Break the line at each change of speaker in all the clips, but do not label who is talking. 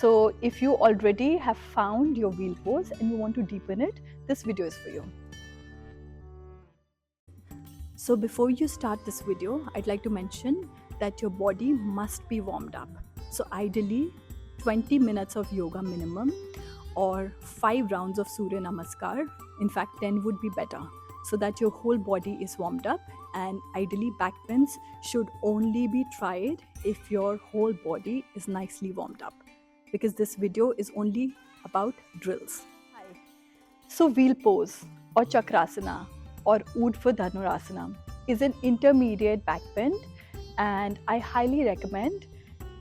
So if you already have found your wheel pose and you want to deepen it, this video is for you. So before you start this video, I'd like to mention that your body must be warmed up. So ideally 20 minutes of yoga minimum or 5 rounds of Surya Namaskar. In fact 10 would be better, so that your whole body is warmed up. And ideally back bends should only be tried if your whole body is nicely warmed up, because this video is only about drills. Hi. So wheel pose or Chakrasana or Urdhva Dhanurasana is an intermediate back bend, and I highly recommend,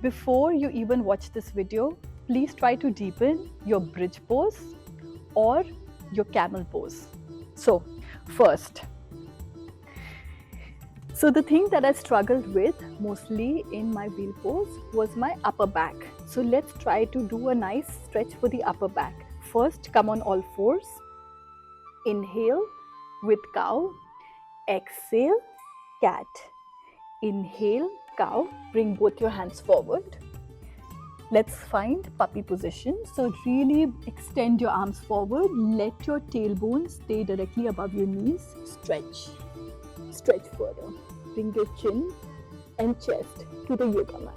before you even watch this video, please try to deepen your bridge pose or your camel pose. So first, the thing that I struggled with mostly in my wheel pose was my upper back. So let's try to do a nice stretch for the upper back. First, come on all fours. Inhale with cow. Exhale, cat. Inhale, cow. Bring both your hands forward. Let's find puppy position. So really extend your arms forward. Let your tailbone stay directly above your knees. Stretch. Stretch further. Bring your chin and chest to the yoga mat.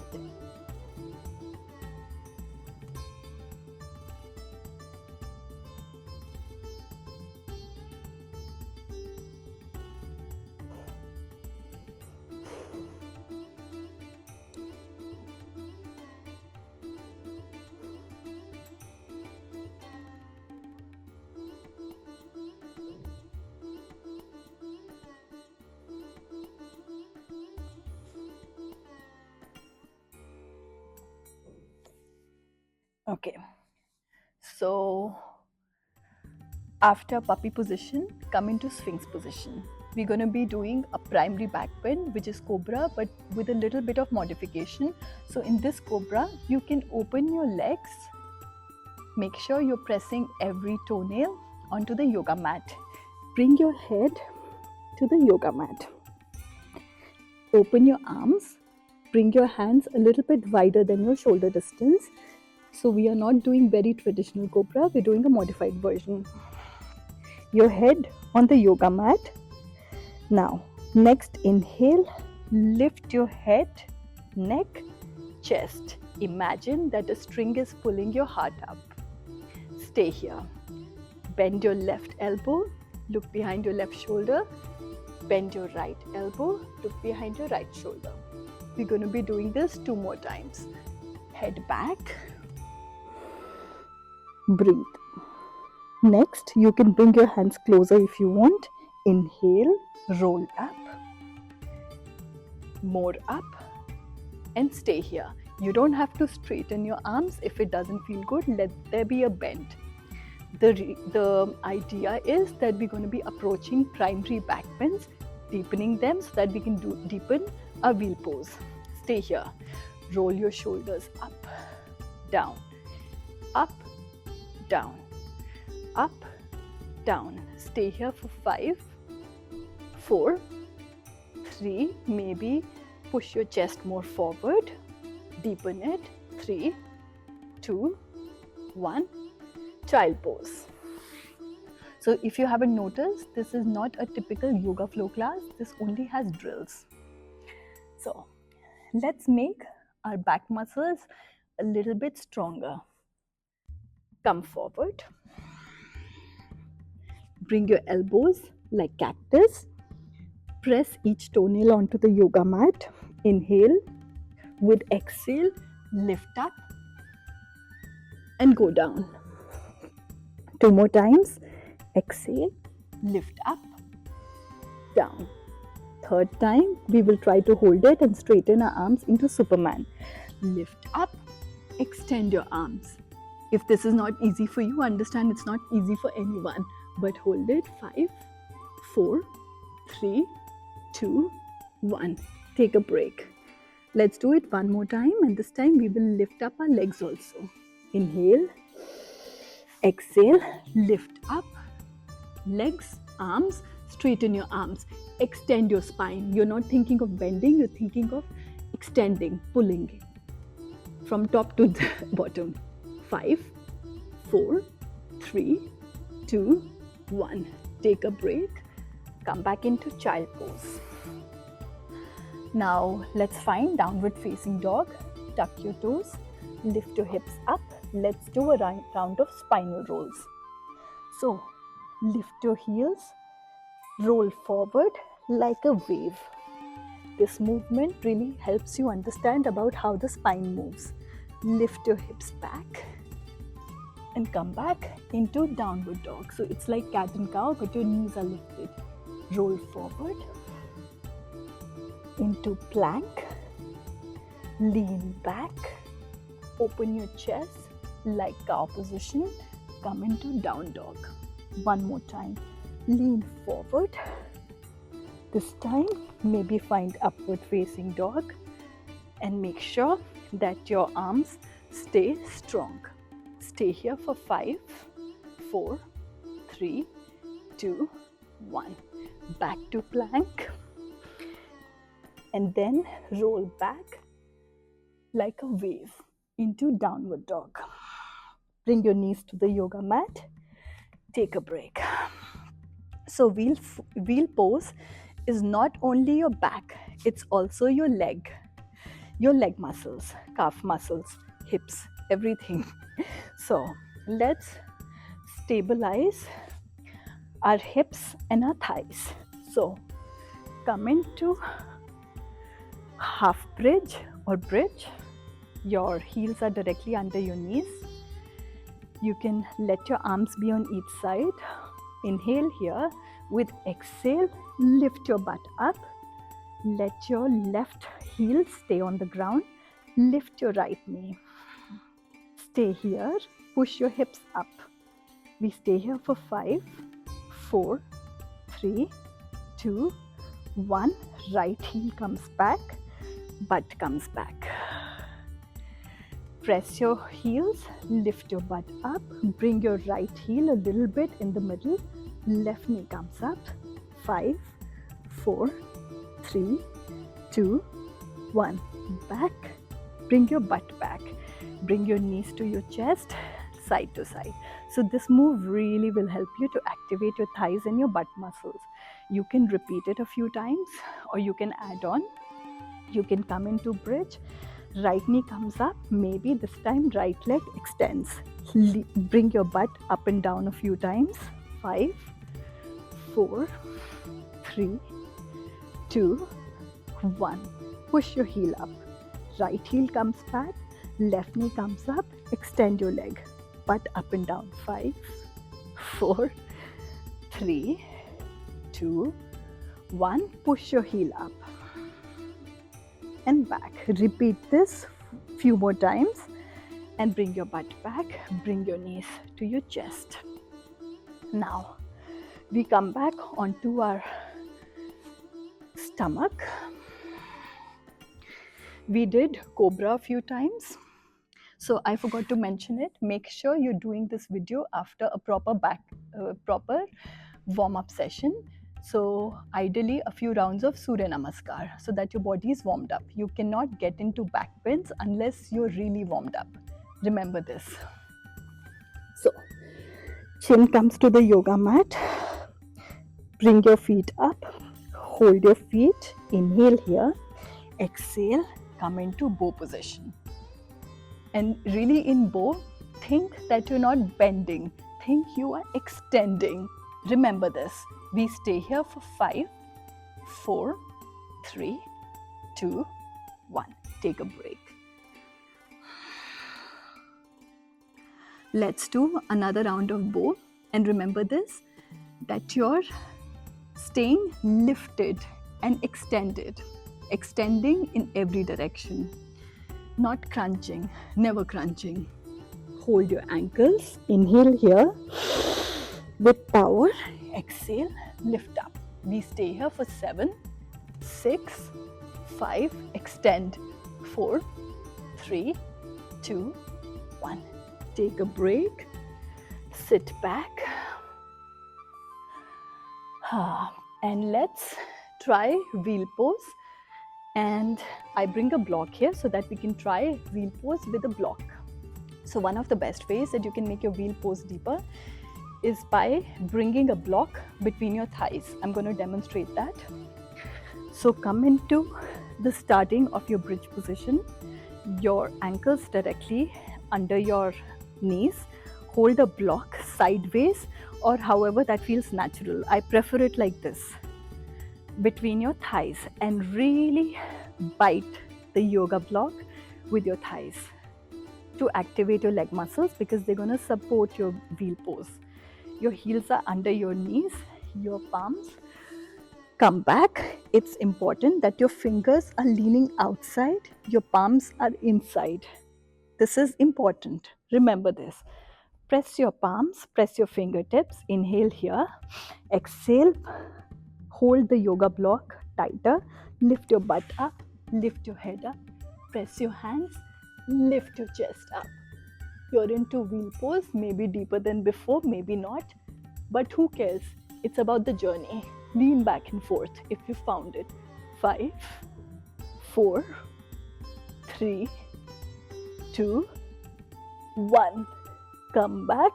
Okay, so after puppy position, come into Sphinx position. We're going to be doing a primary back bend, which is cobra, but with a little bit of modification. So in this cobra, you can open your legs. Make sure you're pressing every toenail onto the yoga mat. Bring your head to the yoga mat. Open your arms. Bring your hands a little bit wider than your shoulder distance. So we are not doing very traditional cobra, we're doing a modified version. Your head on the yoga mat. Now, next inhale, lift your head, neck, chest. Imagine that a string is pulling your heart up. Stay here. Bend your left elbow, look behind your left shoulder. Bend your right elbow, look behind your right shoulder. We're going to be doing this 2 more times. Head back. Breathe. Next, you can bring your hands closer if you want. Inhale, roll up, more up, and stay here. You don't have to straighten your arms. If it doesn't feel good, let there be a bend. The idea is that we're going to be approaching primary back bends, deepening them so that we can deepen our wheel pose. Stay here. Roll your shoulders up, down, up, down, up, down. Stay here for 5, 4, 3, maybe push your chest more forward, deepen it, 3, 2, 1, child pose. So if you haven't noticed, this is not a typical yoga flow class, this only has drills. So let's make our back muscles a little bit stronger. Come forward. Bring your elbows like cactus. Press each toenail onto the yoga mat. Inhale. With exhale, lift up and go down. 2 more times. Exhale, lift up, down. 3rd time, we will try to hold it and straighten our arms into Superman. Lift up, extend your arms. If this is not easy for you, understand it's not easy for anyone. But hold it. 5, 4, 3, 2, 1. Take a break. Let's do it 1 more time, and this time we will lift up our legs also. Inhale. Exhale. Lift up. Legs, arms, straighten your arms. Extend your spine. You're not thinking of bending, you're thinking of extending, pulling from top to the bottom. 5, 4, 3, 2, 1. Take a break. Come back into child pose. Now let's find downward facing dog. Tuck your toes, lift your hips up. Let's do a round of spinal rolls. So lift your heels, roll forward like a wave. This movement really helps you understand about how the spine moves. Lift your hips back and come back into downward dog. So it's like cat and cow, but your knees are lifted. Roll forward into plank. Lean back. Open your chest like cow position. Come into down dog. One more time. Lean forward. This time, maybe find upward facing dog and make sure that your arms stay strong. Stay here for 5, 4, 3, 2, 1. Back to plank. And then roll back like a wave into downward dog. Bring your knees to the yoga mat. Take a break. So wheel pose is not only your back, it's also your leg muscles, calf muscles, hips, everything. So let's stabilize our hips and our thighs. So come into half bridge or bridge. Your heels are directly under your knees. You can let your arms be on each side. Inhale here. With exhale, lift your butt up. Let your left heel stay on the ground. Lift your right knee. Stay here. Push your hips up. We stay here for 5, 4, 3, 2, 1. Right heel comes back. Butt comes back. Press your heels. Lift your butt up. Bring your right heel a little bit in the middle. Left knee comes up. 5, 4, 3, 2, 1. Back. Bring your butt back. Bring your knees to your chest, side to side. So this move really will help you to activate your thighs and your butt muscles. You can repeat it a few times or you can add on. You can come into bridge. Right knee comes up. Maybe this time right leg extends. Bring your butt up and down a few times. 5, 4, 3, 2, 1. Push your heel up. Right heel comes back. Left knee comes up. Extend your leg. Butt up and down. 5, 4, 3, 2, 1. Push your heel up and back. Repeat this few more times and bring your butt back. Bring your knees to your chest. Now we come back onto our stomach. We did cobra a few times, so I forgot to mention it. Make sure you're doing this video after a proper warm-up session. So ideally a few rounds of Surya Namaskar so that your body is warmed up. You cannot get into back bends unless you're really warmed up. Remember this. So chin comes to the yoga mat. Bring your feet up. Hold your feet. Inhale here. Exhale. Come into bow position. And really in bow, think that you're not bending. Think you are extending. Remember this. We stay here for 5, 4, 3, 2, 1. Take a break. Let's do another round of bow. And remember this, that you're staying lifted and extended. Extending in every direction. Not crunching, never crunching. Hold your ankles. Inhale here. With power, exhale, lift up. We stay here for 7, 6, 5, extend. 4, 3, 2, 1. Take a break. Sit back. And let's try wheel pose. And I bring a block here so that we can try wheel pose with a block. So one of the best ways that you can make your wheel pose deeper is by bringing a block between your thighs. I'm going to demonstrate that. So come into the starting of your bridge position, your ankles directly under your knees, hold a block sideways or however that feels natural. I prefer it like this, between your thighs, and really bite the yoga block with your thighs to activate your leg muscles, because they're going to support your wheel pose. Your heels are under your knees, your palms come back. It's important that your fingers are leaning outside, your palms are inside. This is important. Remember this. Press your palms, press your fingertips, inhale here, exhale, hold the yoga block tighter, lift your butt up, lift your head up, press your hands, lift your chest up. You're into wheel pose, maybe deeper than before, maybe not, but who cares? It's about the journey. Lean back and forth if you found it. 5, 4, 3, 2, 1. Come back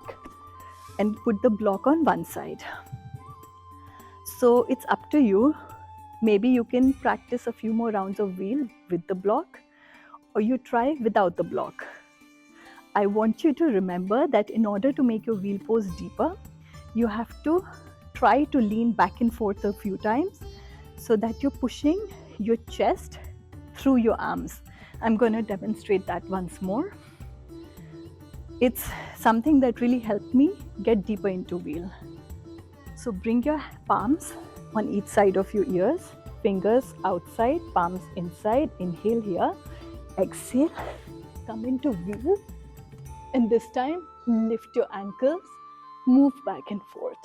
and put the block on one side. So it's up to you. Maybe you can practice a few more rounds of wheel with the block, or you try without the block. I want you to remember that in order to make your wheel pose deeper, you have to try to lean back and forth a few times so that you're pushing your chest through your arms. I'm going to demonstrate that once more. It's something that really helped me get deeper into wheel. So bring your palms on each side of your ears, fingers outside, palms inside. Inhale here, exhale, come into wheel, and this time lift your ankles, move back and forth.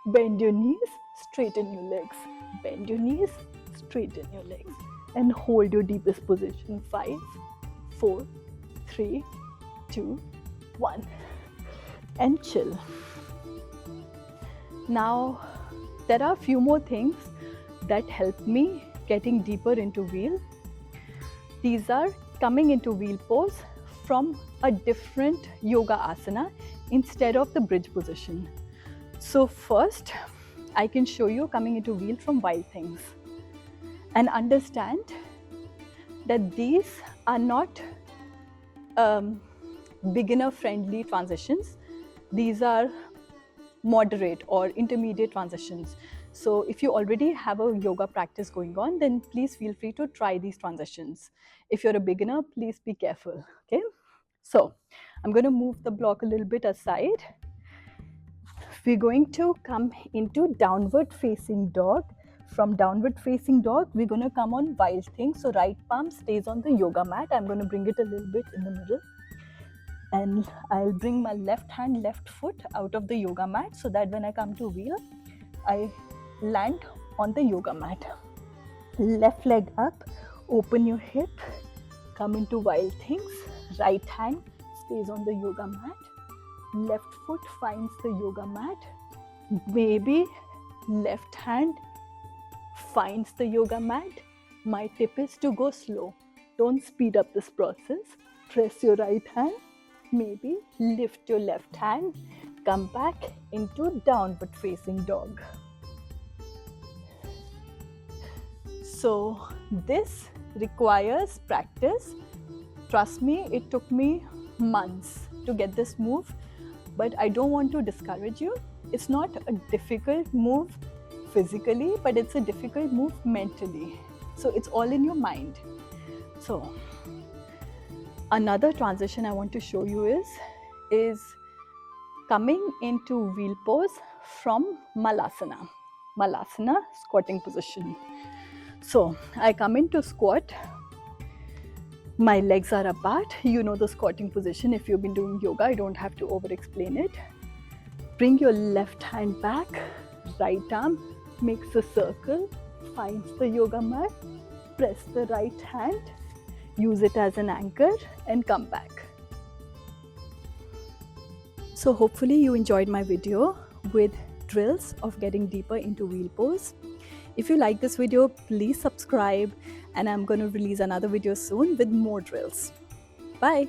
Bend your knees, straighten your legs. Bend your knees, straighten your legs, and hold your deepest position. 5, 4, 3, 2, 1, and chill. Now, there are a few more things that help me getting deeper into wheel. These are coming into wheel pose from a different yoga asana instead of the bridge position. So first, I can show you coming into wheel from Wild Things, and understand that these are not beginner friendly transitions. These are moderate or intermediate transitions. So if you already have a yoga practice going on, then please feel free to try these transitions. If you're a beginner, please be careful. Okay, so I'm going to move the block a little bit aside. We're going to come into downward facing dog. From downward facing dog, we're going to come on Wild Thing. So right palm stays on the yoga mat. I'm going to bring it a little bit in the middle, and I'll bring my left hand, left foot out of the yoga mat, so that when I come to wheel, I land on the yoga mat. Left leg up, open your hip, come into Wild Things. Right hand stays on the yoga mat. Left foot finds the yoga mat. Maybe left hand finds the yoga mat. My tip is to go slow. Don't speed up this process. Press your right hand. Maybe lift your left hand. Come back into downward facing dog. So this requires practice. Trust me, it took me months to get this move, but I don't want to discourage you. It's not a difficult move physically, but it's a difficult move mentally. So it's all in your mind. So another transition I want to show you is coming into wheel pose from Malasana. Malasana, squatting position. So I come into squat. My legs are apart. You know the squatting position. If you've been doing yoga, I don't have to over explain it. Bring your left hand back. Right arm makes a circle, finds the yoga mat. Press the right hand. Use it as an anchor and come back. So hopefully you enjoyed my video with drills of getting deeper into wheel pose. If you like this video, please subscribe, and I'm going to release another video soon with more drills. Bye.